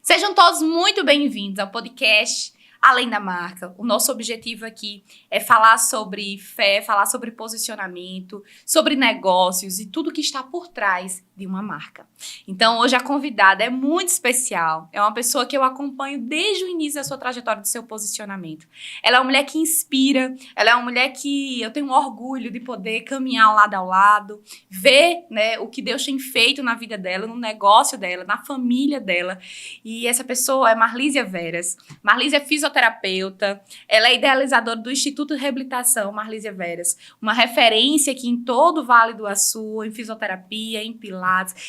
Sejam todos muito bem-vindos ao podcast Além da Marca. O nosso objetivo aqui é falar sobre fé, falar sobre posicionamento, sobre negócios e tudo que está por trás de uma marca. Então, hoje a convidada é muito especial. É uma pessoa que eu acompanho desde o início da sua trajetória, do seu posicionamento. Ela é uma mulher que inspira, ela é uma mulher que eu tenho orgulho de poder caminhar lado ao lado, ver, né, o que Deus tem feito na vida dela, no negócio dela, na família dela. E essa pessoa é Marlísia Veras. Marlísia é fisioterapeuta, ela é idealizadora do Instituto de Reabilitação Marlísia Veras, uma referência aqui em todo o Vale do Açu, em fisioterapia, em pilates.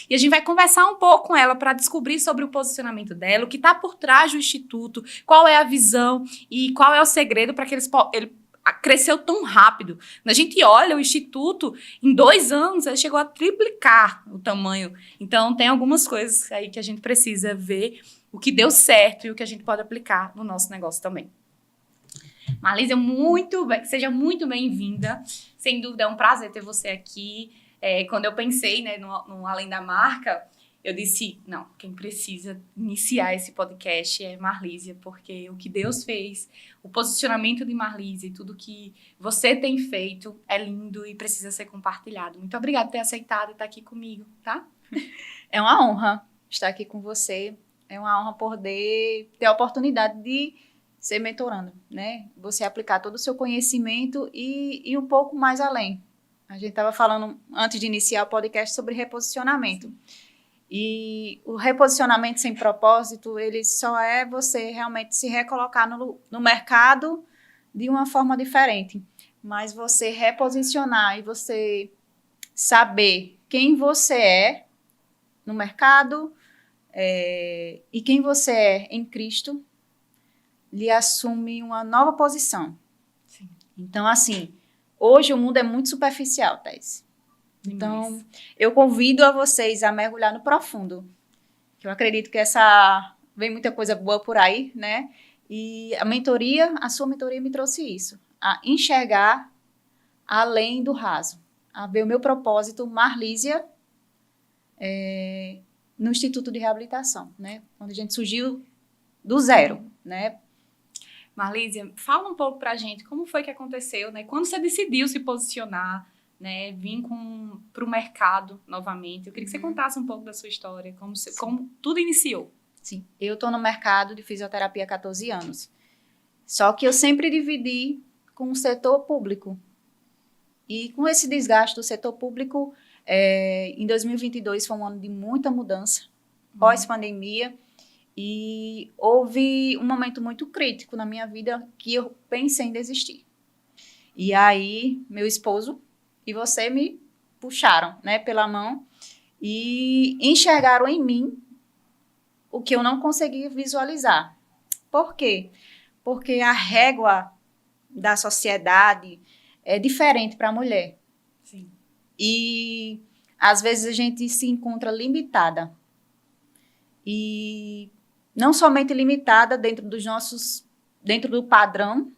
E a gente vai conversar um pouco com ela para descobrir sobre o posicionamento dela, o que está por trás do Instituto, qual é a visão e qual é o segredo para que ele cresceu tão rápido. A gente olha o Instituto, em 2 anos, ele chegou a triplicar o tamanho. Então, tem algumas coisas aí que a gente precisa ver o que deu certo e o que a gente pode aplicar no nosso negócio também. Marlísia, seja muito bem-vinda. Sem dúvida, é um prazer ter você aqui. Quando eu pensei, né, no Além da Marca, eu disse, não, quem precisa iniciar esse podcast é Marlísia, porque o que Deus fez, o posicionamento de Marlísia e tudo que você tem feito é lindo e precisa ser compartilhado. Muito obrigada por ter aceitado estar aqui comigo, tá? É uma honra estar aqui com você. É uma honra poder ter a oportunidade de ser mentorando, né? Você aplicar todo o seu conhecimento e um pouco mais além. A gente estava falando, antes de iniciar o podcast, sobre reposicionamento. E o reposicionamento sem propósito, ele só é você realmente se recolocar no mercado de uma forma diferente. Mas você reposicionar e você saber quem você é no mercado e quem você é em Cristo, lhe assume uma nova posição. Sim. Então, assim, hoje o mundo é muito superficial, Thais. Então, eu convido a vocês a mergulhar no profundo. Eu acredito que vem muita coisa boa por aí, né? E a sua mentoria me trouxe isso. A enxergar além do raso. A ver o meu propósito, Marlísia, no Instituto de Reabilitação, né? Quando a gente surgiu do zero, né? Marlísia, fala um pouco pra gente como foi que aconteceu, né? Quando você decidiu se posicionar, né? Vir para o mercado novamente. Eu queria que você contasse um pouco da sua história, como tudo iniciou. Sim, eu estou no mercado de fisioterapia há 14 anos. Só que eu sempre dividi com o setor público. E com esse desgaste do setor público, em 2022 foi um ano de muita mudança, pós-pandemia. E houve um momento muito crítico na minha vida que eu pensei em desistir. E aí, meu esposo e você me puxaram, né, pela mão e enxergaram em mim o que eu não conseguia visualizar. Por quê? Porque a régua da sociedade é diferente para a mulher. Sim. E, às vezes, a gente se encontra limitada. E não somente limitada dentro do padrão,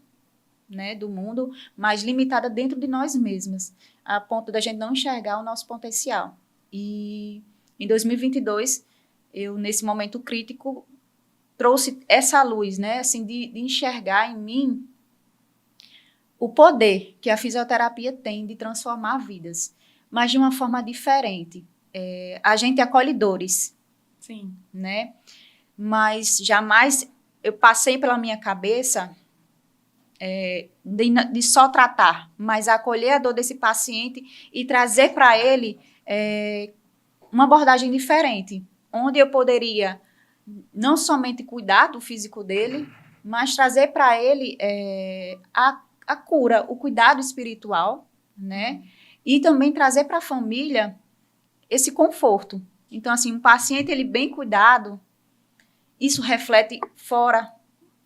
né, do mundo, mas limitada dentro de nós mesmas, a ponto da gente não enxergar o nosso potencial. E em 2022, eu, nesse momento crítico, trouxe essa luz, né, assim, de enxergar em mim o poder que a fisioterapia tem de transformar vidas, mas de uma forma diferente. A gente é acolhedores. Sim. Né? Mas jamais eu passei pela minha cabeça de só tratar, mas acolher a dor desse paciente e trazer para ele uma abordagem diferente, onde eu poderia não somente cuidar do físico dele, mas trazer para ele a cura, o cuidado espiritual, né? E também trazer para a família esse conforto. Então, assim, um paciente ele bem cuidado, isso reflete fora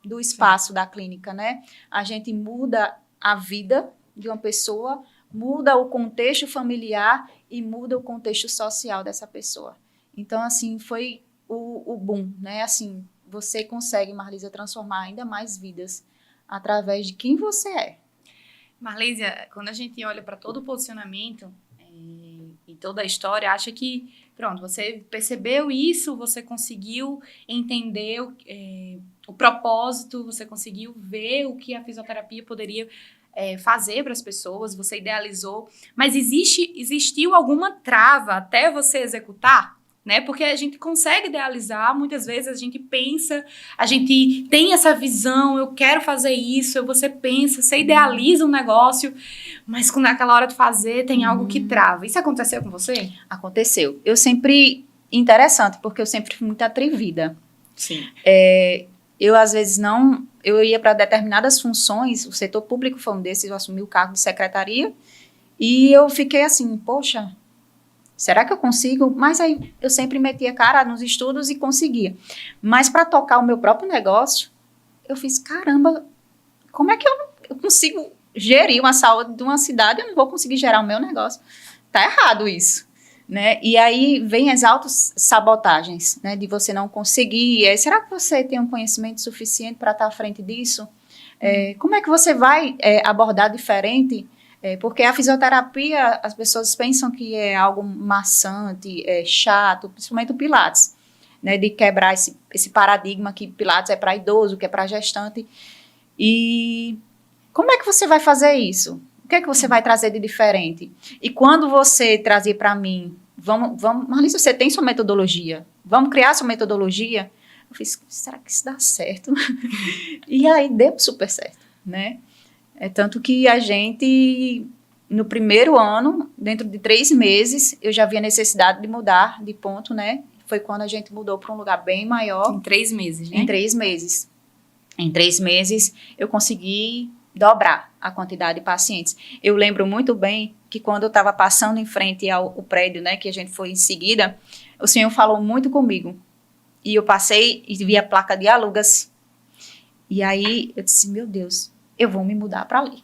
do espaço da clínica, né? A gente muda a vida de uma pessoa, muda o contexto familiar e muda o contexto social dessa pessoa. Então, assim, foi o boom, né? Assim, você consegue, Marlísia, transformar ainda mais vidas através de quem você é. Marlísia, quando a gente olha para todo o posicionamento e toda a história, acha que pronto, você percebeu isso, você conseguiu entender o propósito, você conseguiu ver o que a fisioterapia poderia fazer para as pessoas, você idealizou, mas existiu alguma trava até você executar? Né? Porque a gente consegue idealizar, muitas vezes a gente pensa, a gente tem essa visão, eu quero fazer isso, você pensa, você idealiza um negócio, mas quando é aquela hora de fazer, tem algo que trava. Isso aconteceu com você? Aconteceu. Interessante, porque eu sempre fui muito atrevida. Sim. Eu, às vezes, eu ia para determinadas funções, o setor público foi um desses, eu assumi o cargo de secretaria, e eu fiquei assim, poxa, será que eu consigo? Mas aí eu sempre metia a cara nos estudos e conseguia. Mas para tocar o meu próprio negócio, eu fiz, caramba, como é que eu consigo gerir uma saúde de uma cidade? Eu não vou conseguir gerar o meu negócio. Tá errado isso, né? E aí vem as autossabotagens, né? De você não conseguir. Será que você tem um conhecimento suficiente para estar à frente disso? Como é que você vai abordar diferente? Porque a fisioterapia, as pessoas pensam que é algo maçante, chato, principalmente o Pilates, né, de quebrar esse paradigma que Pilates é para idoso, que é para gestante. E como é que você vai fazer isso? O que é que você vai trazer de diferente? E quando você trazer para mim, Marlise, você tem sua metodologia? Vamos criar sua metodologia? Eu fiz, será que isso dá certo? E aí deu super certo, né? Tanto que a gente, no primeiro ano, dentro de 3 meses, eu já vi a necessidade de mudar de ponto, né? Foi quando a gente mudou para um lugar bem maior. Em 3 meses, né? Em 3 meses. Em 3 meses, eu consegui dobrar a quantidade de pacientes. Eu lembro muito bem que quando eu estava passando em frente ao prédio, né, que a gente foi em seguida, o senhor falou muito comigo. E eu passei e vi a placa de aluga-se. E aí eu disse, meu Deus, eu vou me mudar para ali.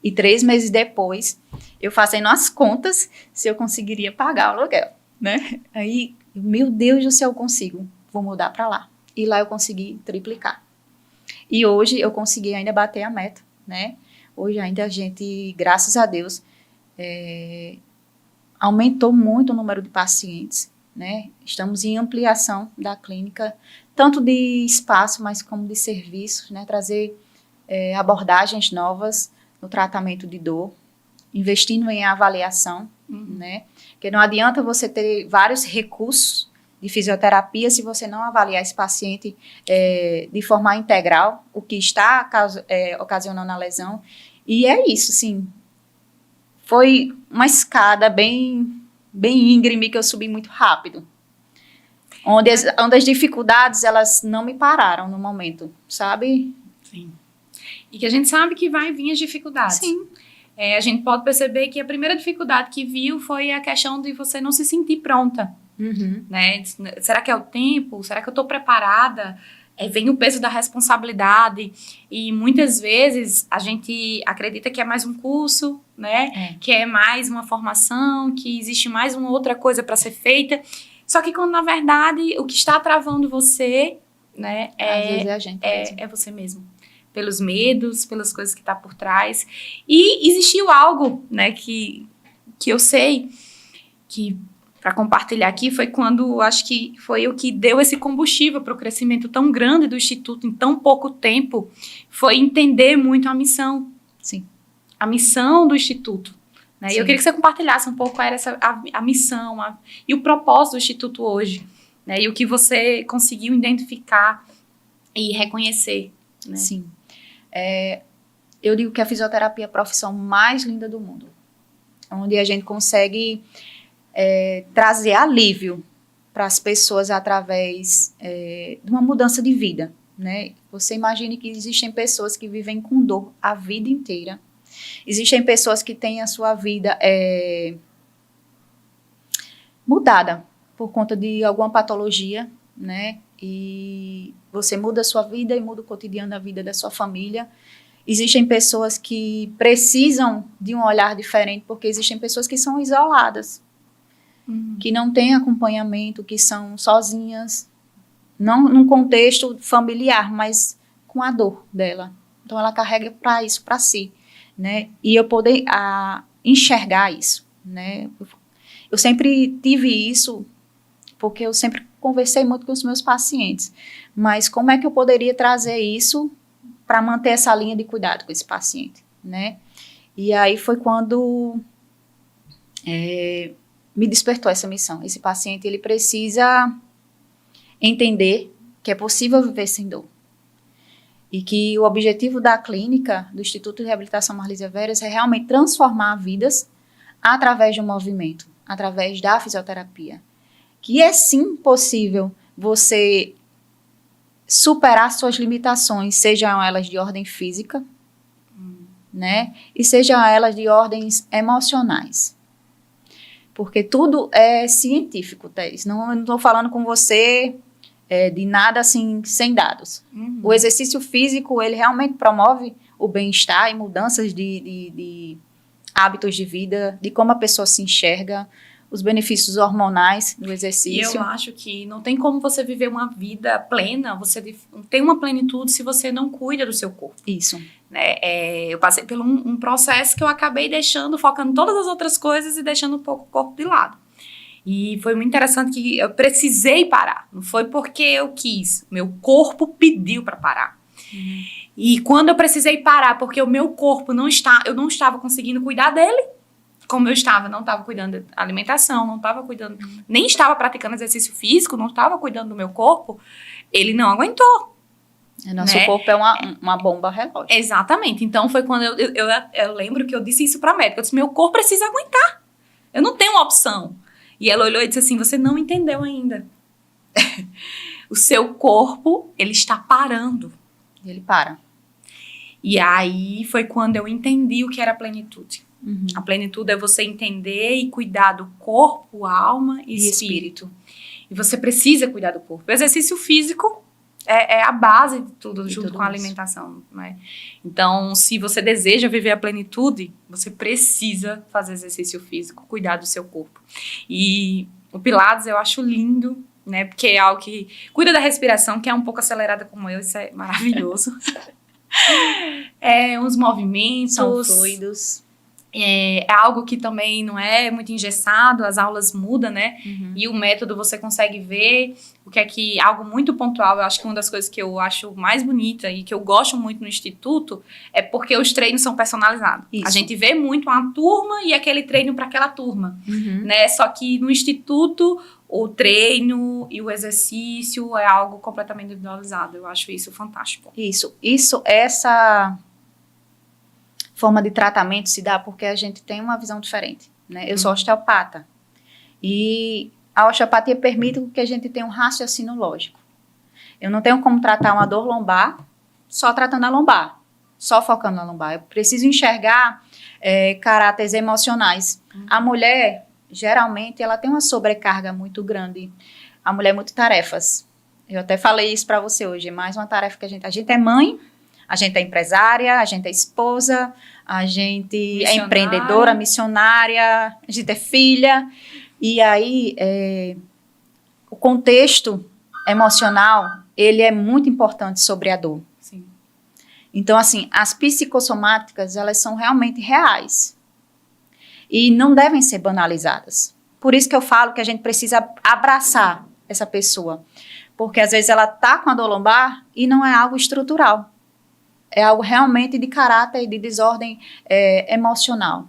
E 3 meses depois, eu fazendo as contas se eu conseguiria pagar o aluguel, né? Aí, meu Deus do céu, eu consigo. Vou mudar para lá. E lá eu consegui triplicar. E hoje eu consegui ainda bater a meta, né? Hoje ainda a gente, graças a Deus, aumentou muito o número de pacientes, né? Estamos em ampliação da clínica, tanto de espaço, mas como de serviços, né? Trazer abordagens novas no tratamento de dor, investindo em avaliação, né? Porque não adianta você ter vários recursos de fisioterapia se você não avaliar esse paciente de forma integral, o que está ocasionando a lesão. E é isso, sim. Foi uma escada bem íngreme que eu subi muito rápido. Onde as dificuldades, elas não me pararam no momento, sabe? Sim. E que a gente sabe que vai vir as dificuldades. Sim. A gente pode perceber que a primeira dificuldade que viu foi a questão de você não se sentir pronta. Uhum. Né? Será que é o tempo? Será que eu estou preparada? Vem o peso da responsabilidade e muitas vezes a gente acredita que é mais um curso, né? Que é mais uma formação, que existe mais uma outra coisa para ser feita. Só que quando na verdade o que está travando você, né, às vezes é a gente mesmo. É você mesmo. Pelos medos, pelas coisas que tá por trás. E existiu algo, né, que eu sei que para compartilhar aqui foi quando, acho que foi o que deu esse combustível para o crescimento tão grande do Instituto em tão pouco tempo, foi entender muito a missão. Sim. A missão do Instituto. Né? E eu queria que você compartilhasse um pouco qual era a missão e o propósito do Instituto hoje, né? E o que você conseguiu identificar e reconhecer. Né? Sim. Eu digo que a fisioterapia é a profissão mais linda do mundo, onde a gente consegue trazer alívio para as pessoas através de uma mudança de vida, né? Você imagine que existem pessoas que vivem com dor a vida inteira. Existem pessoas que têm a sua vida mudada por conta de alguma patologia, né? E você muda a sua vida e muda o cotidiano da vida da sua família. Existem pessoas que precisam de um olhar diferente, porque existem pessoas que são isoladas, que não têm acompanhamento, que são sozinhas, não num contexto familiar, mas com a dor dela. Então, ela carrega isso para si, né? E eu poder enxergar isso, né? eu sempre tive isso, porque eu sempre conversei muito com os meus pacientes. Mas como é que eu poderia trazer isso para manter essa linha de cuidado com esse paciente, né? E aí foi quando me despertou essa missão. Esse paciente, ele precisa entender que é possível viver sem dor. E que o objetivo da clínica, do Instituto de Reabilitação Marlísia Veras, é realmente transformar vidas através do movimento, através da fisioterapia. Que é sim possível você superar suas limitações, sejam elas de ordem física, né? E sejam elas de ordens emocionais. Porque tudo é científico, Thaís. Não estou falando com você de nada assim, sem dados. O exercício físico, ele realmente promove o bem-estar e mudanças de hábitos de vida, de como a pessoa se enxerga, os benefícios hormonais do exercício. E eu acho que não tem como você viver uma vida plena, você tem uma plenitude se você não cuida do seu corpo. Isso. Né? Eu passei por um processo que eu acabei focando em todas as outras coisas e deixando um pouco o corpo de lado. E foi muito interessante que eu precisei parar. Não foi porque eu quis, meu corpo pediu para parar. E quando eu precisei parar, porque o meu corpo eu não estava conseguindo cuidar dele, como eu não estava cuidando da alimentação, não estava cuidando, nem estava praticando exercício físico, não estava cuidando do meu corpo, ele não aguentou. Nosso corpo é uma bomba relógio. Exatamente. Então, foi quando eu lembro que eu disse isso para a médica. Eu disse, meu corpo precisa aguentar. Eu não tenho opção. E ela olhou e disse assim, você não entendeu ainda. O seu corpo, ele está parando. Ele para. E aí, foi quando eu entendi o que era a plenitude. A plenitude é você entender e cuidar do corpo, alma e espírito. E você precisa cuidar do corpo. O exercício físico é a base de tudo, junto com a alimentação. Né? Então, se você deseja viver a plenitude, você precisa fazer exercício físico, cuidar do seu corpo. E o Pilates eu acho lindo, né? Porque é algo que cuida da respiração, que é um pouco acelerada como eu, isso é maravilhoso. Uns movimentos. São fluidos. É algo que também não é muito engessado, as aulas mudam, né? E o método você consegue ver o que é que algo muito pontual. Eu acho que uma das coisas que eu acho mais bonita e que eu gosto muito no Instituto é porque os treinos são personalizados. Isso. A gente vê muito uma turma e aquele treino para aquela turma, né? Só que no Instituto o treino e o exercício é algo completamente individualizado. Eu acho isso fantástico. Essa forma de tratamento se dá porque a gente tem uma visão diferente, né? Eu sou osteopata e a osteopatia permite que a gente tenha um raciocínio lógico. Eu não tenho como tratar uma dor lombar só tratando a lombar, só focando na lombar. Eu preciso enxergar caráteres emocionais. A mulher, geralmente, ela tem uma sobrecarga muito grande. A mulher é muito tarefas. Eu até falei isso para você hoje, é mais uma tarefa que a gente é mãe, a gente é empresária, a gente é esposa, a gente é empreendedora, missionária, a gente é filha. E aí, o contexto emocional, ele é muito importante sobre a dor. Sim. Então, assim, as psicossomáticas, elas são realmente reais. E não devem ser banalizadas. Por isso que eu falo que a gente precisa abraçar essa pessoa. Porque, às vezes, ela está com a dor lombar e não é algo estrutural. É algo realmente de caráter e de desordem emocional.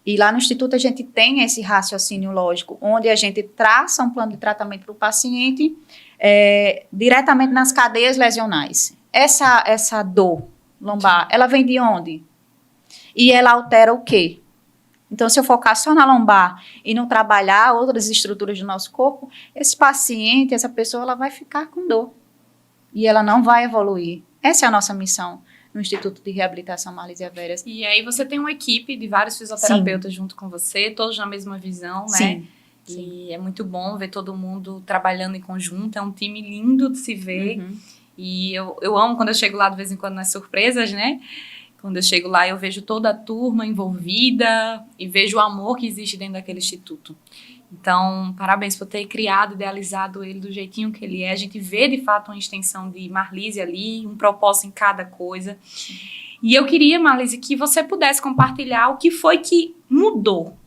E lá no Instituto a gente tem esse raciocínio lógico, onde a gente traça um plano de tratamento para o paciente diretamente nas cadeias lesionais. Essa dor lombar, ela vem de onde? E ela altera o quê? Então, se eu focar só na lombar e não trabalhar outras estruturas do nosso corpo, esse paciente, essa pessoa, ela vai ficar com dor. E ela não vai evoluir. Essa é a nossa missão no Instituto de Reabilitação Marlísia Veras. E aí você tem uma equipe de vários fisioterapeutas junto com você, todos na mesma visão, né? Sim. E é muito bom ver todo mundo trabalhando em conjunto, é um time lindo de se ver. E eu amo quando eu chego lá de vez em quando nas surpresas, né? Quando eu chego lá, eu vejo toda a turma envolvida e vejo o amor que existe dentro daquele instituto. Então, parabéns por ter criado, idealizado ele do jeitinho que ele é. A gente vê, de fato, uma extensão de Marlísia ali, um propósito em cada coisa. E eu queria, Marlísia, que você pudesse compartilhar o que foi que mudou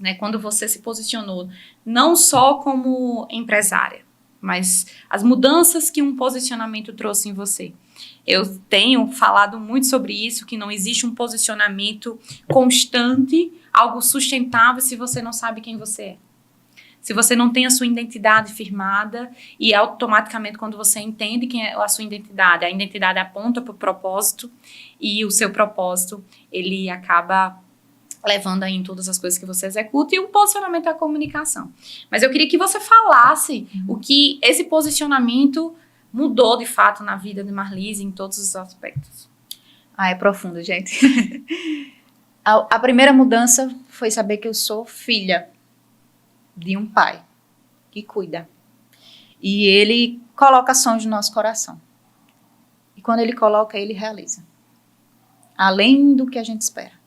né? Quando você se posicionou não só como empresária, mas as mudanças que um posicionamento trouxe em você. Eu tenho falado muito sobre isso, que não existe um posicionamento constante, algo sustentável, se você não sabe quem você é. Se você não tem a sua identidade firmada, e automaticamente quando você entende quem é a sua identidade, a identidade aponta para o propósito, e o seu propósito, ele acaba levando aí em todas as coisas que você executa, e o posicionamento é a comunicação. Mas eu queria que você falasse o que esse posicionamento mudou de fato na vida de Marlise em todos os aspectos. É profundo, gente. A primeira mudança foi saber que eu sou filha de um pai que cuida. E ele coloca sonhos no nosso coração. E quando ele coloca, ele realiza. Além do que a gente espera.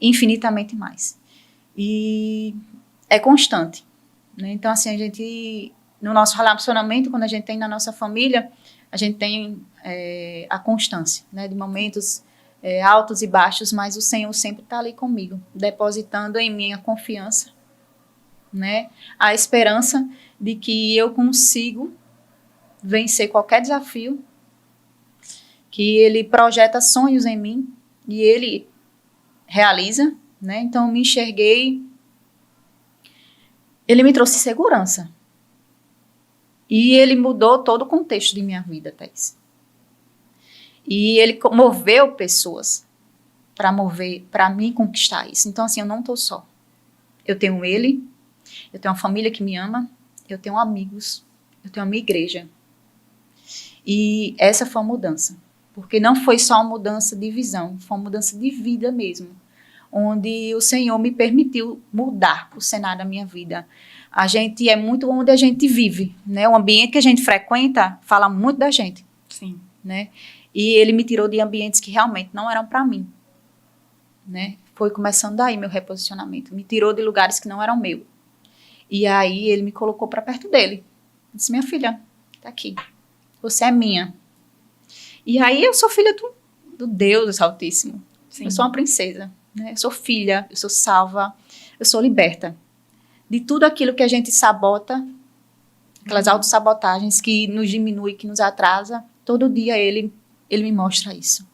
Infinitamente mais. E é constante, né? Então, assim, a gente, no nosso relacionamento, quando a gente tem na nossa família, a gente tem a constância, né? De momentos altos e baixos, mas o Senhor sempre está ali comigo, depositando em mim a confiança, né? A esperança de que eu consigo vencer qualquer desafio, que Ele projeta sonhos em mim e Ele realiza, né? Então eu me enxerguei, ele me trouxe segurança e ele mudou todo o contexto de minha vida, Thaís. E ele moveu pessoas para mim conquistar isso. Então assim, eu não estou só, eu tenho ele, eu tenho uma família que me ama, eu tenho amigos, eu tenho a minha igreja. E essa foi a mudança, porque não foi só uma mudança de visão, foi uma mudança de vida mesmo, onde o Senhor me permitiu mudar o cenário da minha vida. A gente é muito onde a gente vive, né? O ambiente que a gente frequenta fala muito da gente. Sim. Né? E ele me tirou de ambientes que realmente não eram para mim, né? Foi começando daí meu reposicionamento. Me tirou de lugares que não eram meus. E aí ele me colocou para perto dele. Disse, minha filha, tá aqui. Você é minha. E aí eu sou filha do Deus Altíssimo. Sim. Eu sou uma princesa. Né? Eu sou filha, eu sou salva, eu sou liberta. De tudo aquilo que a gente sabota, aquelas autossabotagens que nos diminui, que nos atrasa, todo dia ele me mostra isso.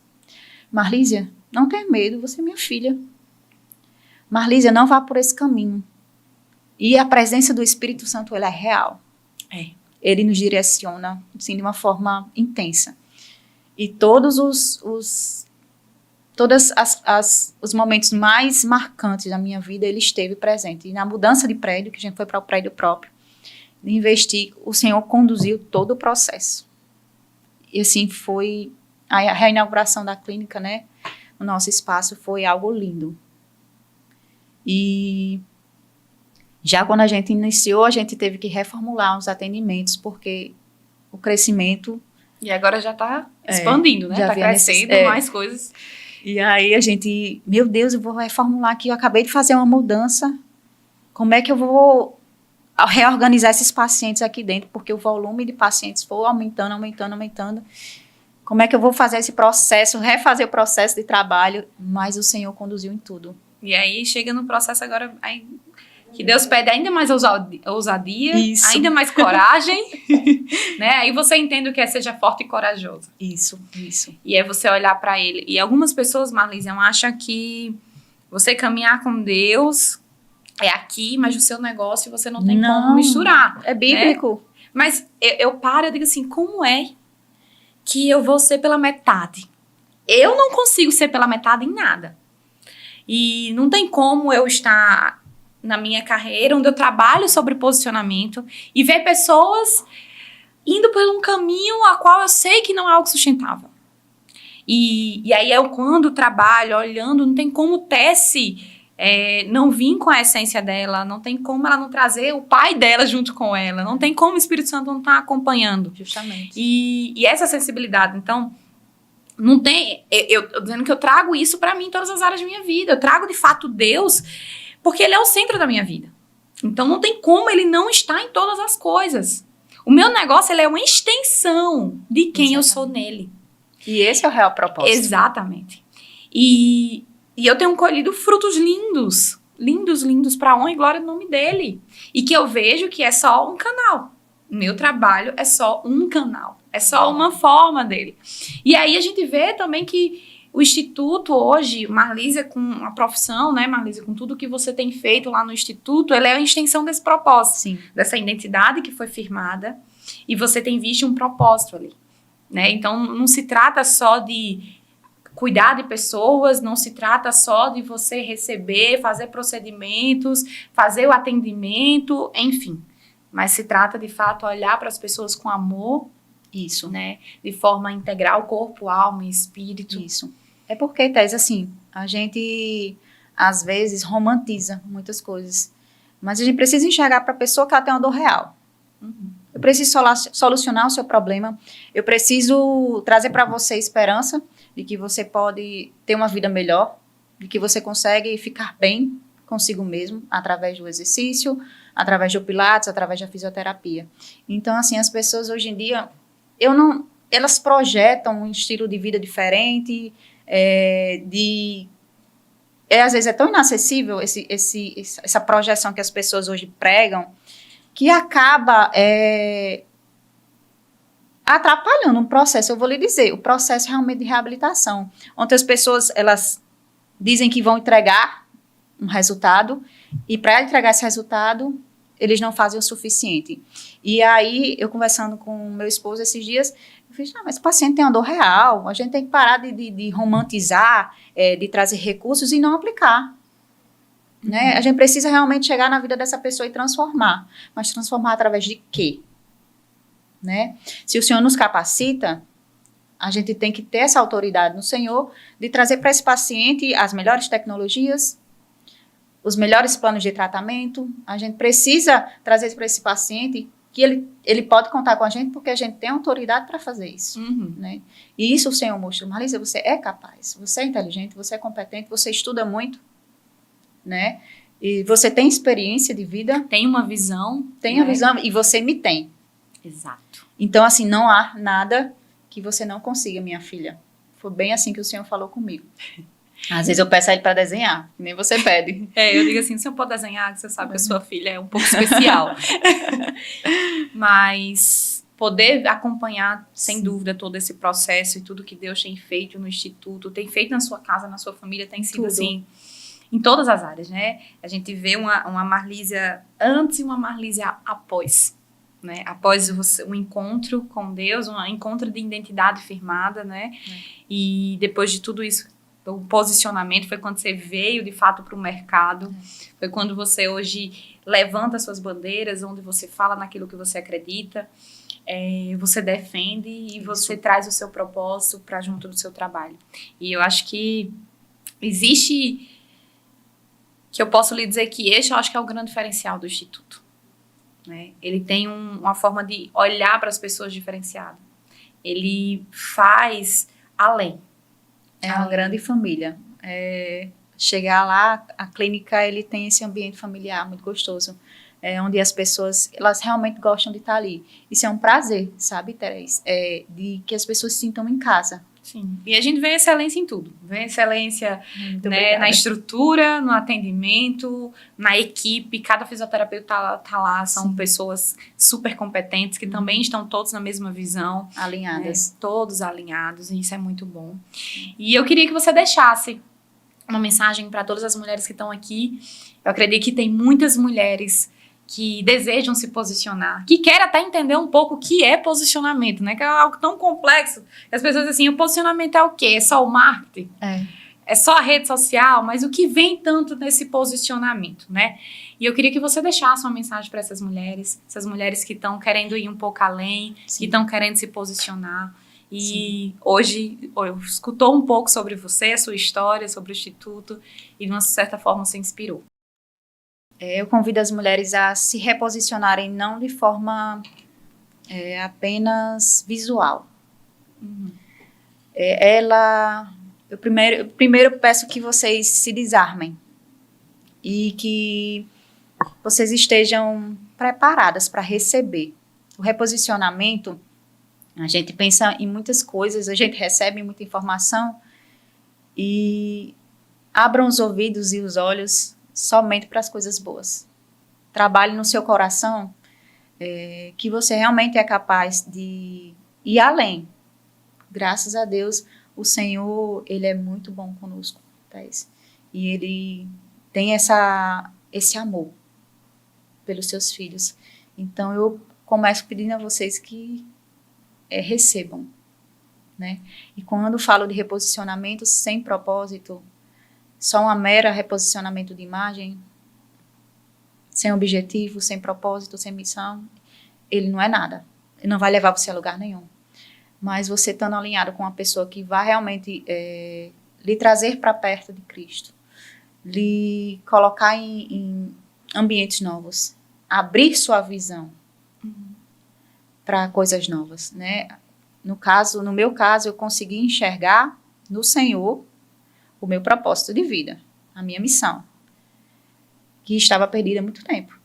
Marlísia, não tenha medo, você é minha filha. Marlísia, não vá por esse caminho. E a presença do Espírito Santo, ela é real. Ele nos direciona, assim, de uma forma intensa. E todos os momentos mais marcantes da minha vida, ele esteve presente. E na mudança de prédio, que a gente foi para o prédio próprio, de investir, o Senhor conduziu todo o processo. E assim, foi a reinauguração da clínica, né? O nosso espaço foi algo lindo. E já quando a gente iniciou, a gente teve que reformular os atendimentos, porque o crescimento... E agora já está expandindo, né? Está crescendo mais coisas. E aí a gente, meu Deus, eu vou reformular aqui, eu acabei de fazer uma mudança, como é que eu vou reorganizar esses pacientes aqui dentro, porque o volume de pacientes foi aumentando, como é que eu vou fazer esse processo, refazer o processo de trabalho, mas o Senhor conduziu em tudo. E aí chega no processo agora, aí, que Deus pede ainda mais ousadia, isso. Ainda mais coragem, né? Aí você entende o que é seja forte e corajoso. Isso. E é você olhar para ele. E algumas pessoas, Marlise, acham que você caminhar com Deus é aqui, mas o seu negócio você não tem como misturar. É bíblico. Né? Mas eu digo assim, como é que eu vou ser pela metade? Eu não consigo ser pela metade em nada. E não tem como eu estar na minha carreira, onde eu trabalho sobre posicionamento, e ver pessoas indo por um caminho a qual eu sei que não é algo sustentável. E aí eu, quando trabalho, olhando, não tem como Tessie não vir com a essência dela, não tem como ela não trazer o pai dela junto com ela, não tem como o Espírito Santo não estar acompanhando. Justamente. E essa sensibilidade, então... Não tem, eu tô dizendo que eu trago isso para mim em todas as áreas da minha vida. Eu trago, de fato, Deus, porque Ele é o centro da minha vida. Então, não tem como Ele não estar em todas as coisas. O meu negócio, ele é uma extensão de quem eu sou nele. E esse é o real propósito. Exatamente. E eu tenho colhido frutos lindos lindos, lindos, para honra e glória do nome dele. E que eu vejo que é só um canal. Meu trabalho é só um canal. É só uma forma dele. E aí a gente vê também que o Instituto hoje, Marlísia com a profissão, né, Marlísia, com tudo que você tem feito lá no Instituto, ela é a extensão desse propósito. Sim. Dessa identidade que foi firmada. E você tem visto um propósito ali. Né? Então, não se trata só de cuidar de pessoas, não se trata só de você receber, fazer procedimentos, fazer o atendimento, enfim. Mas se trata, de fato, olhar para as pessoas com amor, Isso. né? De forma integral, corpo, alma e espírito. Isso. É porque, Thais, assim, a gente, às vezes, romantiza muitas coisas. Mas a gente precisa enxergar para a pessoa que ela tem uma dor real. Eu preciso solucionar o seu problema. Eu preciso trazer para você esperança de que você pode ter uma vida melhor, de que você consegue ficar bem consigo mesmo através do exercício, através do Pilates, através da fisioterapia. Então, assim, as pessoas hoje em dia, elas projetam um estilo de vida diferente, às vezes é tão inacessível essa projeção que as pessoas hoje pregam, que acaba atrapalhando um processo, eu vou lhe dizer, o processo realmente de reabilitação, onde as pessoas, elas dizem que vão entregar um resultado, e para entregar esse resultado, eles não fazem o suficiente. E aí, eu conversando com o meu esposo esses dias, eu fiz, mas o paciente tem uma dor real, a gente tem que parar de romantizar, de trazer recursos e não aplicar. Né? A gente precisa realmente chegar na vida dessa pessoa e transformar. Mas transformar através de quê? Né? Se o Senhor nos capacita, a gente tem que ter essa autoridade no Senhor de trazer para esse paciente as melhores tecnologias, os melhores planos de tratamento. A gente precisa trazer para esse paciente que ele pode contar com a gente porque a gente tem autoridade para fazer isso. Né? E isso o Senhor mostrou. Marlísia, você é capaz, você é inteligente, você é competente, você estuda muito. Né? E você tem experiência de vida. Tem uma visão. Tem a visão e você me tem. Exato. Então, assim, não há nada que você não consiga, minha filha. Foi bem assim que o Senhor falou comigo. Às vezes eu peço a ele para desenhar, que nem você pede. Eu digo assim, o senhor pode desenhar, você sabe que a sua filha é um pouco especial. Mas poder acompanhar, sem dúvida, todo esse processo e tudo que Deus tem feito no Instituto, tem feito na sua casa, na sua família, tem sido assim, em todas as áreas, né? A gente vê uma Marlísia antes e uma Marlísia após. Né? Após um encontro com Deus, um encontro de identidade firmada, né? E depois de tudo isso, o posicionamento foi quando você veio de fato para o mercado, foi quando você hoje levanta suas bandeiras, onde você fala naquilo que você acredita, você defende e você traz o seu propósito para junto do seu trabalho. E eu acho que existe, que eu posso lhe dizer que eu acho que é o grande diferencial do Instituto. Né? Ele tem uma forma de olhar para as pessoas diferenciada. Ele faz além. É uma grande família. Chegar lá, a clínica, ele tem esse ambiente familiar muito gostoso, onde as pessoas, elas realmente gostam de estar ali. Isso é um prazer, sabe, Terez? De que as pessoas se sintam em casa. Sim. E a gente vê excelência em tudo. Vê excelência, né, na estrutura, no atendimento, na equipe. Cada fisioterapeuta tá lá, são pessoas super competentes que também estão todos na mesma visão. Alinhadas. Né, todos alinhados, e isso é muito bom. E eu queria que você deixasse uma mensagem para todas as mulheres que estão aqui. Eu acredito que tem muitas mulheres que desejam se posicionar, que querem até entender um pouco o que é posicionamento, né? Que é algo tão complexo. As pessoas dizem assim, o posicionamento é o quê? É só o marketing? É só a rede social? Mas o que vem tanto nesse posicionamento, né? E eu queria que você deixasse uma mensagem para essas mulheres que estão querendo ir um pouco além, que estão querendo se posicionar. E hoje eu escutou um pouco sobre você, a sua história, sobre o Instituto, e de uma certa forma você inspirou. Eu convido as mulheres a se reposicionarem não de forma apenas visual. Eu primeiro peço que vocês se desarmem e que vocês estejam preparadas para receber. O reposicionamento, a gente pensa em muitas coisas, a gente recebe muita informação e abram os ouvidos e os olhos somente para as coisas boas. Trabalhe no seu coração, que você realmente é capaz de ir além. Graças a Deus, o Senhor, Ele é muito bom conosco, Thaís. E Ele tem esse amor pelos seus filhos. Então, eu começo pedindo a vocês que recebam, né? E quando falo de reposicionamento sem propósito, só uma mera reposicionamento de imagem, sem objetivo, sem propósito, sem missão, ele não é nada. Ele não vai levar você a lugar nenhum. Mas você estando alinhado com uma pessoa que vai realmente lhe trazer para perto de Cristo, lhe colocar em ambientes novos, abrir sua visão para coisas novas, né? No meu caso, eu consegui enxergar no Senhor o meu propósito de vida, a minha missão, que estava perdida há muito tempo.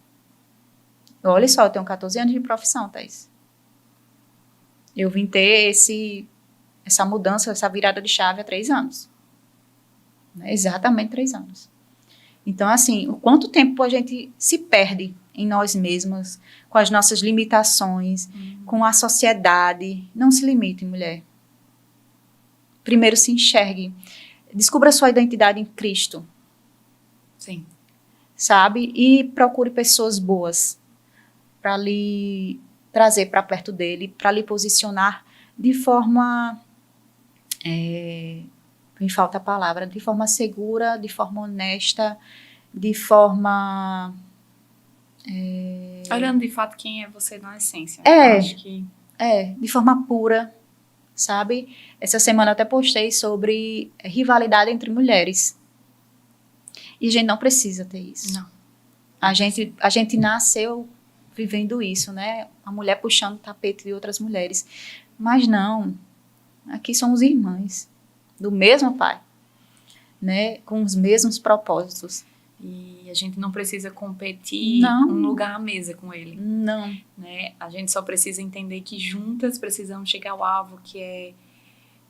Olha só, eu tenho 14 anos de profissão, Thaís. Eu vim ter essa mudança, essa virada de chave há 3 anos. Né? Exatamente 3 anos. Então, assim, o quanto tempo a gente se perde em nós mesmos, com as nossas limitações, com a sociedade. Não se limite, mulher. Primeiro se enxergue. Descubra a sua identidade em Cristo. Sim. Sabe? E procure pessoas boas para lhe trazer para perto dele, para lhe posicionar de forma, me falta a palavra, de forma segura, de forma honesta, de forma... Olhando de fato quem é você na essência. Eu acho que... de forma pura, sabe? Essa semana eu até postei sobre rivalidade entre mulheres. E a gente não precisa ter isso. Não. A gente nasceu vivendo isso, né? A mulher puxando o tapete de outras mulheres. Mas não. Aqui somos irmãs. Do mesmo pai. Né? Com os mesmos propósitos. E a gente não precisa competir um lugar à mesa com ele. Não. Né? A gente só precisa entender que juntas precisamos chegar ao alvo, que é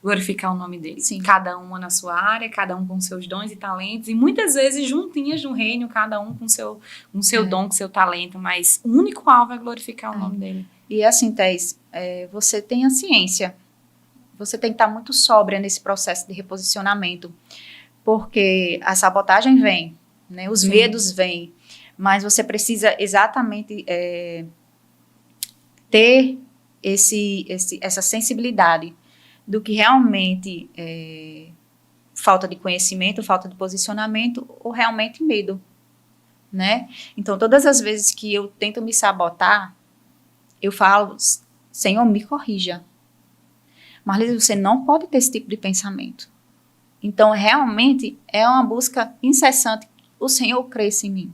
glorificar o nome dele. Sim. Cada uma na sua área, cada um com seus dons e talentos, e muitas vezes juntinhas no reino, cada um com seu dom, com seu talento, mas o único alvo é glorificar o nome dele. E assim, Thaís, você tem a ciência, você tem que estar muito sóbria nesse processo de reposicionamento, porque a sabotagem vem, né? Os medos vêm, mas você precisa exatamente ter essa sensibilidade do que realmente falta de conhecimento, falta de posicionamento ou realmente medo, né? Então, todas as vezes que eu tento me sabotar, eu falo, Senhor, me corrija. Marlise, você não pode ter esse tipo de pensamento. Então, realmente, é uma busca incessante que o Senhor cresça em mim.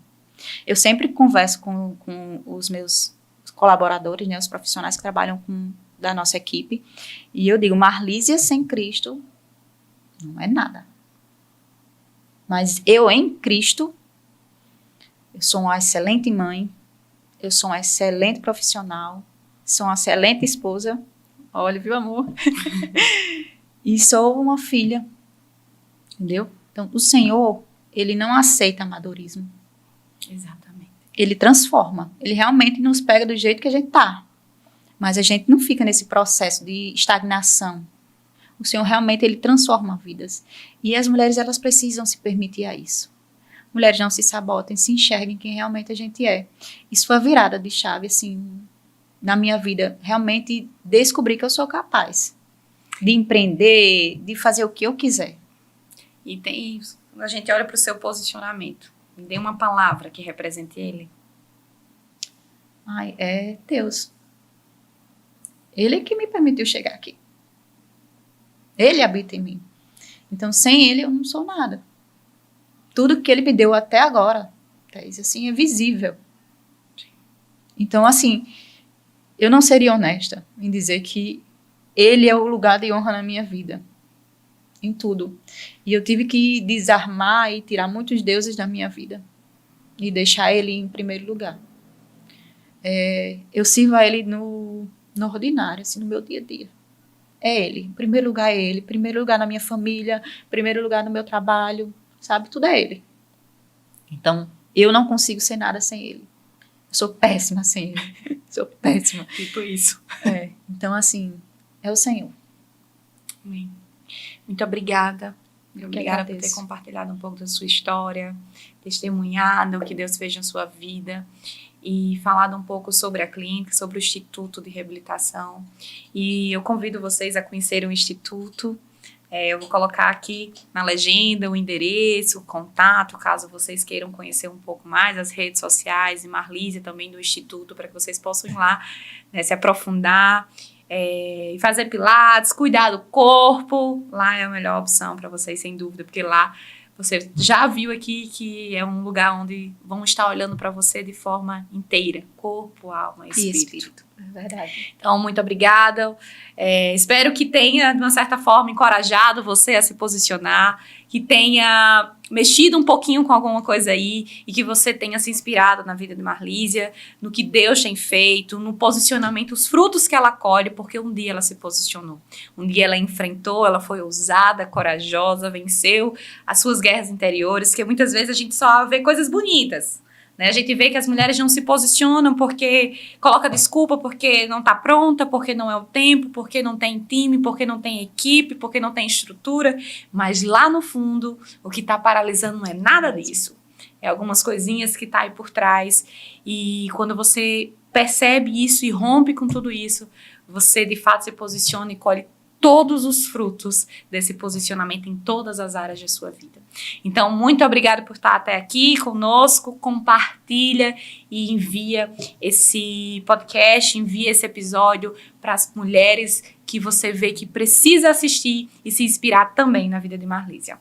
Eu sempre converso com os meus colaboradores, né, os profissionais que trabalham da nossa equipe, e eu digo, Marlísia sem Cristo não é nada. Mas eu em Cristo, eu sou uma excelente mãe, eu sou uma excelente profissional, sou uma excelente esposa, olha, viu, amor? E sou uma filha, entendeu? Então, o Senhor, Ele não aceita amadorismo. Exatamente. Ele transforma, Ele realmente nos pega do jeito que a gente tá. Mas a gente não fica nesse processo de estagnação. O Senhor realmente, Ele transforma vidas. E as mulheres, elas precisam se permitir a isso. Mulheres, não se sabotem, se enxerguem quem realmente a gente é. Isso foi a virada de chave, assim, na minha vida. Realmente descobri que eu sou capaz de empreender, de fazer o que eu quiser. E tem isso. Quando a gente olha para o seu posicionamento, me dê uma palavra que represente ele. Ai, é Deus. Ele que me permitiu chegar aqui. Ele habita em mim. Então, sem ele, eu não sou nada. Tudo que ele me deu até agora, Thaís, assim, é visível. Então, assim, eu não seria honesta em dizer que ele é o lugar de honra na minha vida. Em tudo. E eu tive que desarmar e tirar muitos deuses da minha vida. E deixar ele em primeiro lugar. Eu sirvo a ele no ordinário, assim, no meu dia a dia. É ele. Em primeiro lugar é ele. Em primeiro lugar na minha família. Em primeiro lugar no meu trabalho. Sabe? Tudo é ele. Então, eu não consigo ser nada sem ele. Eu sou péssima sem ele. Sou péssima. Tipo isso. Então, assim, é o Senhor. Amém. Muito obrigada. Obrigada por ter agradeço. compartilhado um pouco da sua história, testemunhado o que Deus fez na sua vida e falado um pouco sobre a clínica, sobre o Instituto de Reabilitação. E eu convido vocês a conhecerem o Instituto. Eu vou colocar aqui na legenda o endereço, o contato, caso vocês queiram conhecer um pouco mais, as redes sociais e Marlise também do Instituto, para que vocês possam ir lá, né, se aprofundar e fazer pilates, cuidar do corpo. Lá é a melhor opção para vocês, sem dúvida, porque lá você já viu aqui que é um lugar onde vão estar olhando para você de forma inteira, corpo, alma e espírito. É verdade. Então, muito obrigada. Espero que tenha, de uma certa forma, encorajado você a se posicionar, que tenha mexido um pouquinho com alguma coisa aí e que você tenha se inspirado na vida de Marlísia, no que Deus tem feito, no posicionamento, os frutos que ela colhe, porque um dia ela se posicionou. Um dia ela enfrentou, ela foi ousada, corajosa, venceu as suas guerras interiores, que muitas vezes a gente só vê coisas bonitas. A gente vê que as mulheres não se posicionam porque coloca desculpa, porque não está pronta, porque não é o tempo, porque não tem time, porque não tem equipe, porque não tem estrutura. Mas lá no fundo, o que está paralisando não é nada disso. É algumas coisinhas que tá aí por trás. E quando você percebe isso e rompe com tudo isso, você de fato se posiciona e colhe todos os frutos desse posicionamento em todas as áreas da sua vida. Então, muito obrigada por estar até aqui conosco, compartilha e envia esse podcast, envia esse episódio para as mulheres que você vê que precisa assistir e se inspirar também na vida de Marlísia.